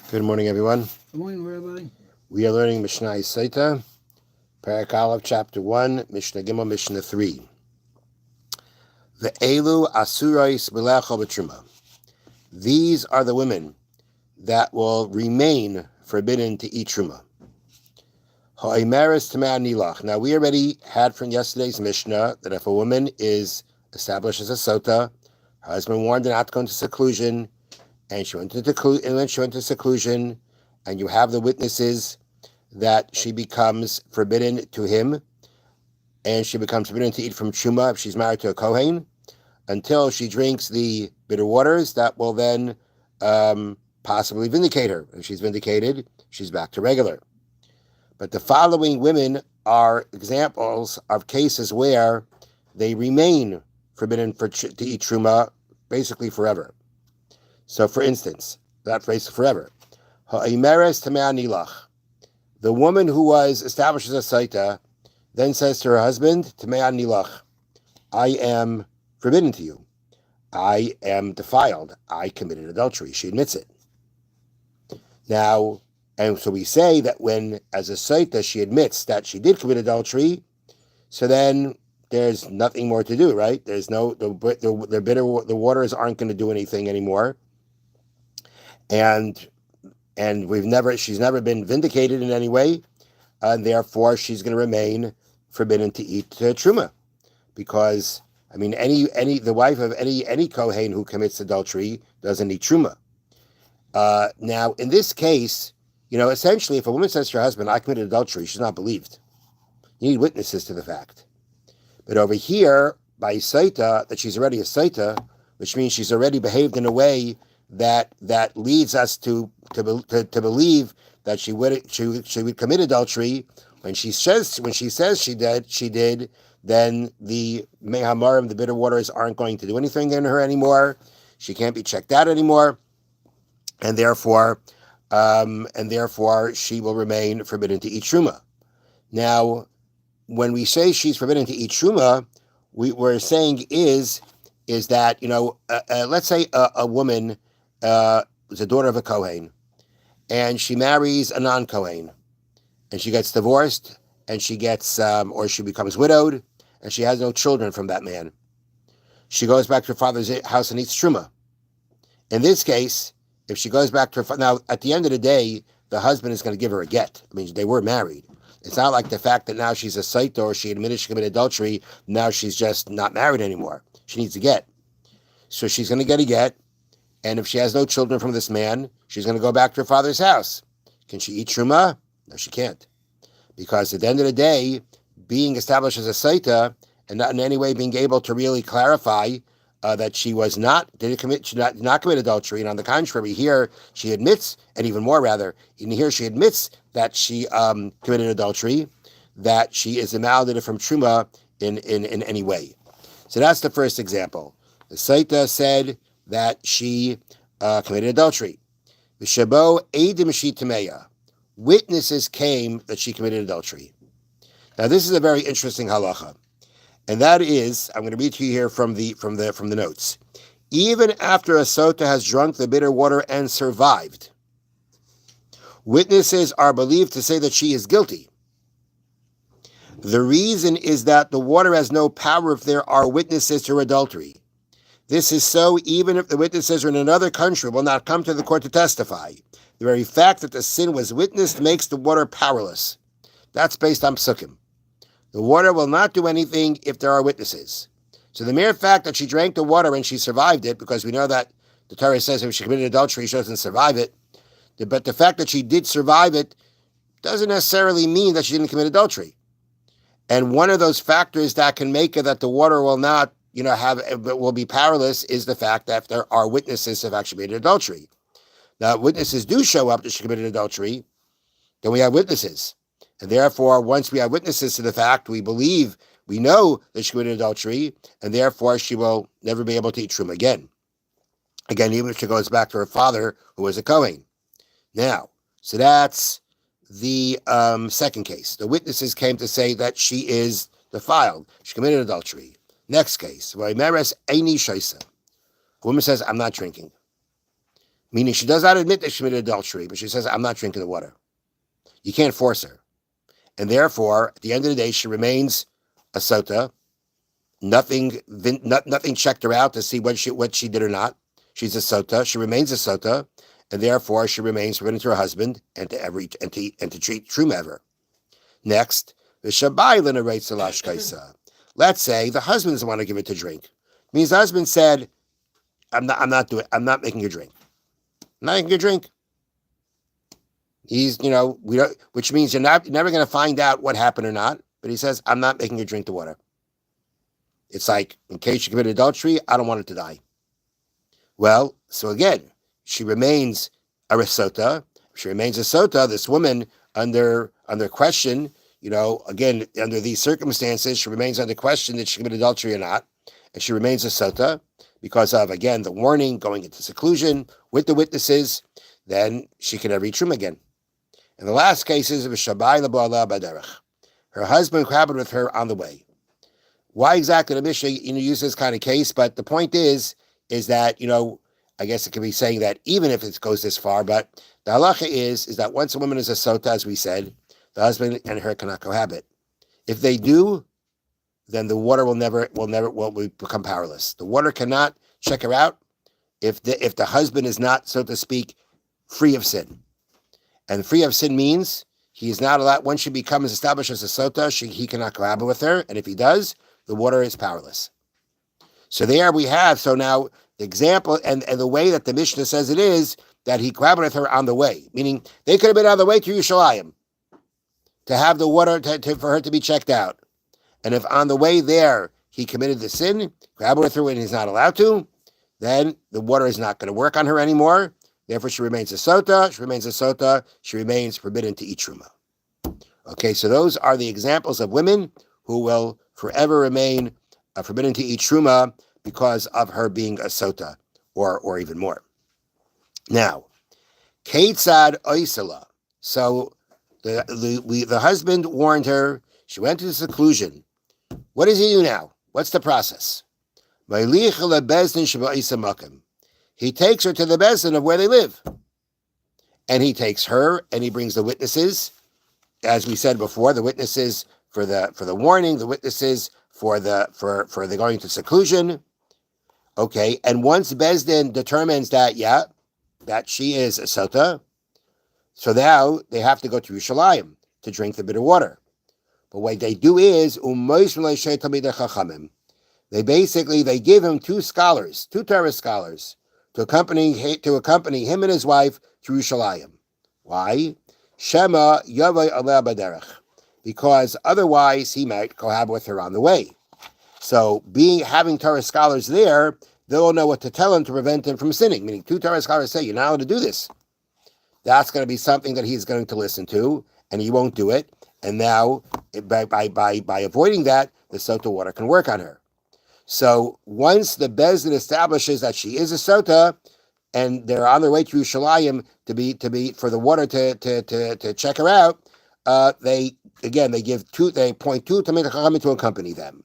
Good morning, everyone. Good morning, Rabbi. We are learning Mishna Sotah, Parak Aleph, Chapter 1, Mishnah Gimel, Mishnah 3. The Elu Asurais B'lecha B'truma. These are the women that will remain forbidden to eat truma. Ha'omeres Tamei Nilach. Now, we already had from yesterday's Mishnah that if a woman is established as a Sotah, her husband warned her not to go into seclusion, and she went into seclusion, and you have the witnesses that she becomes forbidden to him, and she becomes forbidden to eat from truma if she's married to a kohen, until she drinks the bitter waters. That will then possibly vindicate her. If she's vindicated, she's back to regular. But the following women are examples of cases where they remain forbidden to eat truma basically forever. So, for instance, that phrase forever. Ha'omeres Tamei Nilach. The woman who was established as a Sotah then says to her husband, Tamei Nilach, I am forbidden to you. I am defiled. I committed adultery. She admits it. Now, and so we say that when, as a Sotah, she admits that she did commit adultery, so then there's nothing more to do, right? There's no, the waters aren't going to do anything anymore. And she's never been vindicated in any way, and therefore she's going to remain forbidden to eat truma, because the wife of any kohen who commits adultery doesn't eat truma. Now, in this case, essentially, if a woman says to her husband, "I committed adultery," she's not believed. You need witnesses to the fact. But over here, by Sotah, that she's already a Sotah, which means she's already behaved in a way that leads us to believe that she would commit adultery. When she says she did, then the mehamarim, the bitter waters, aren't going to do anything in her anymore. She can't be checked out anymore, and therefore she will remain forbidden to eat truma. Now, when we say she's forbidden to eat truma, we're saying is that let's say a woman is a daughter of a kohen, and she marries a non-kohen, and she gets divorced, and she gets or she becomes widowed, and she has no children from that man. She goes back to her father's house and eats truma. In this case, if she goes back to her now, at the end of the day, the husband is going to give her a get. I mean, they were married. It's not like the fact that now she's a Sotah or she admitted she committed adultery, now she's just not married anymore. She needs a get. So she's going to get a get, and if she has no children from this man, she's going to go back to her father's house. Can she eat truma? No, she can't. Because at the end of the day, being established as a Sotah and not in any way being able to really clarify that she did not commit adultery, and on the contrary, here she admits, and even more rather, in here she admits that she committed adultery, that she is invalidated from truma in any way. So that's the first example. The Sotah said that she committed adultery. V'shabo eidim shi tameya. Witnesses came that she committed adultery. Now, this is a very interesting halacha, and that is, I'm going to read to you here from the notes. Even after a Sotah has drunk the bitter water and survived, witnesses are believed to say that she is guilty. The reason is that the water has no power if there are witnesses to her adultery. This is so even if the witnesses are in another country will not come to the court to testify. The very fact that the sin was witnessed makes the water powerless. That's based on psukim. The water will not do anything if there are witnesses. So the mere fact that she drank the water and she survived it, because we know that the Torah says if she committed adultery, she doesn't survive it. But the fact that she did survive it doesn't necessarily mean that she didn't commit adultery. And one of those factors that can make it that the water will not, will be powerless is the fact that if there are witnesses who have actually committed adultery. Now, witnesses do show up that she committed adultery, then we have witnesses. And therefore, once we have witnesses to the fact, we know that she committed adultery, and therefore she will never be able to eat truma again. Again, even if she goes back to her father, who was a kohen. Now, so that's the second case. The witnesses came to say that she is defiled. She committed adultery. Next case. A woman says, I'm not drinking. Meaning she does not admit that she committed adultery, but she says, I'm not drinking the water. You can't force her. And therefore, at the end of the day, she remains a sotah. Nothing checked her out to see what she did or not. She's a sotah. She remains a sotah, and therefore she remains forbidden to her husband and to treat truma ever. Next, the shabai narrates the lashkaisa. Let's say the husband doesn't want to give it to drink. It means the husband said, I'm not making you drink. I'm not making you drink. He's, which means you're never going to find out what happened or not. But he says, I'm not making you drink the water. It's like, in case you commit adultery, I don't want it to die. Well, so again, she remains a sotah. She remains a sotah. This woman under question, again, under these circumstances, she remains under question that she committed adultery or not. And she remains a sotah because of, again, the warning, going into seclusion with the witnesses. Then she can never eat truma again. And the last case is Shabai Labala Baderech. Her husband cohabited with her on the way. Why exactly the Mishna use this kind of case? But the point is that, I guess it could be saying that even if it goes this far, but the halacha is that once a woman is a sotah, as we said, the husband and her cannot cohabit. If they do, then the water will become powerless. The water cannot check her out if the husband is not, so to speak, free of sin. And free of sin means he is not allowed, once she becomes established as a sotah, he cannot cohabit with her. And if he does, the water is powerless. So there we have, so now the example and the way that the Mishnah says it is that he cohabited with her on the way, meaning they could have been on the way to Yerushalayim to have the water for her to be checked out. And if on the way there he committed the sin, cohabited with her when he's not allowed to, then the water is not going to work on her anymore. Therefore, she remains a sotah. She remains a sotah. She remains forbidden to eat truma. Okay, so those are the examples of women who will forever remain forbidden to eat truma because of her being a sotah, or even more. Now, Ketzad Oisela. So the husband warned her. She went into seclusion. What does he do now? What's the process? He takes her to the bezdin of where they live. And he takes her and he brings the witnesses, as we said before, the witnesses for the warning, the witnesses for the going to seclusion. Okay, and once bezdin determines that she is a sotah, so now they have to go to Yerushalayim to drink the bitter water. But what they do is they give him two Torah scholars, to accompany him and his wife to Yerushalayim. Why? Shema Yavai Aleh Baderech. Because otherwise he might cohabit with her on the way. So having Torah scholars there, they'll know what to tell him to prevent him from sinning. Meaning, two Torah scholars say, you're not allowed to do this. That's going to be something that he's going to listen to, and he won't do it. And now, by avoiding that, the sotah water can work on her. So once the bezdin establishes that she is a sotah, and they're on their way to Yerushalayim to be for the water to check her out, they point two Talmidei Chachamim to accompany them.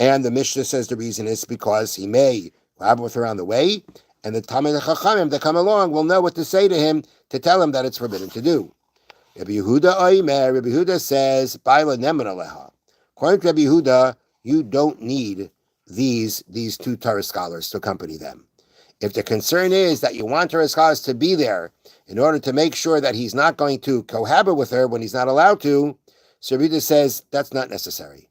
And the Mishnah says the reason is because he may cohabit with her on the way, and the Talmidei Chachamim that come along will know what to say to him to tell him that it's forbidden to do. Rabbi Yehuda says, Baila Neman Aleha. According to Rabbi Yehuda, you don't need these two Torah scholars to accompany them. If the concern is that you want Torah scholars to be there in order to make sure that he's not going to cohabit with her when he's not allowed to, so Rabbi Yehuda says that's not necessary.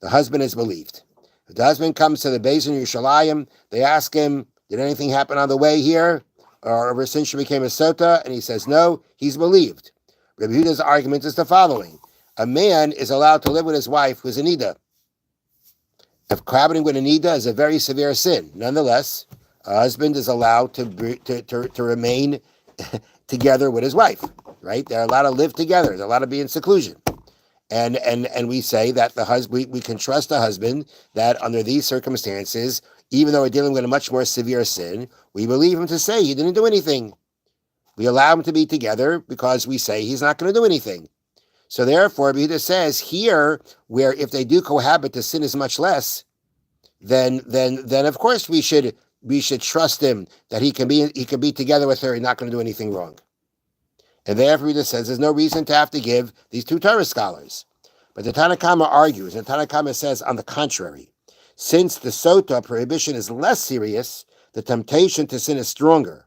The husband is believed. If the husband comes to the base in Yerushalayim, they ask him, did anything happen on the way here? Or ever since she became a sotah? And he says no, he's believed. Rabbi Yehuda's argument is the following. A man is allowed to live with his wife who's a nida. If cohabiting with a nida is a very severe sin, nonetheless, a husband is allowed to remain together with his wife, right? They're allowed to live together. They're allowed to be in seclusion. And we say that we can trust the husband that under these circumstances, even though we're dealing with a much more severe sin, we believe him to say he didn't do anything. We allow him to be together because we say he's not going to do anything. So therefore, Rabbi Yehuda says here, where if they do cohabit, the sin is much less, then of course we should we should trust him that he can be together with her and not going to do anything wrong. And therefore, he just says there's no reason to have to give these two Torah scholars. But the Tanna Kama argues, and Tanna Kama says, on the contrary, since the Sotah prohibition is less serious, the temptation to sin is stronger.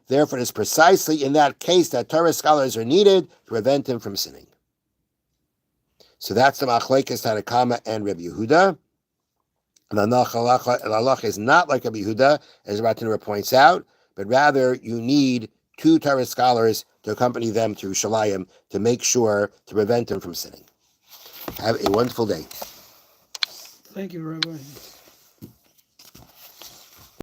Therefore, it is precisely in that case that Torah scholars are needed to prevent him from sinning. So that's the Machlekes Tanna Kama and Rabbi Yehuda. And the halacha is not like Rabbi Yehuda, as Rabbi Tanura points out, but rather you need two Torah scholars to accompany them to Yerushalayim to make sure to prevent them from sinning. Have a wonderful day. Thank you, Rabbi.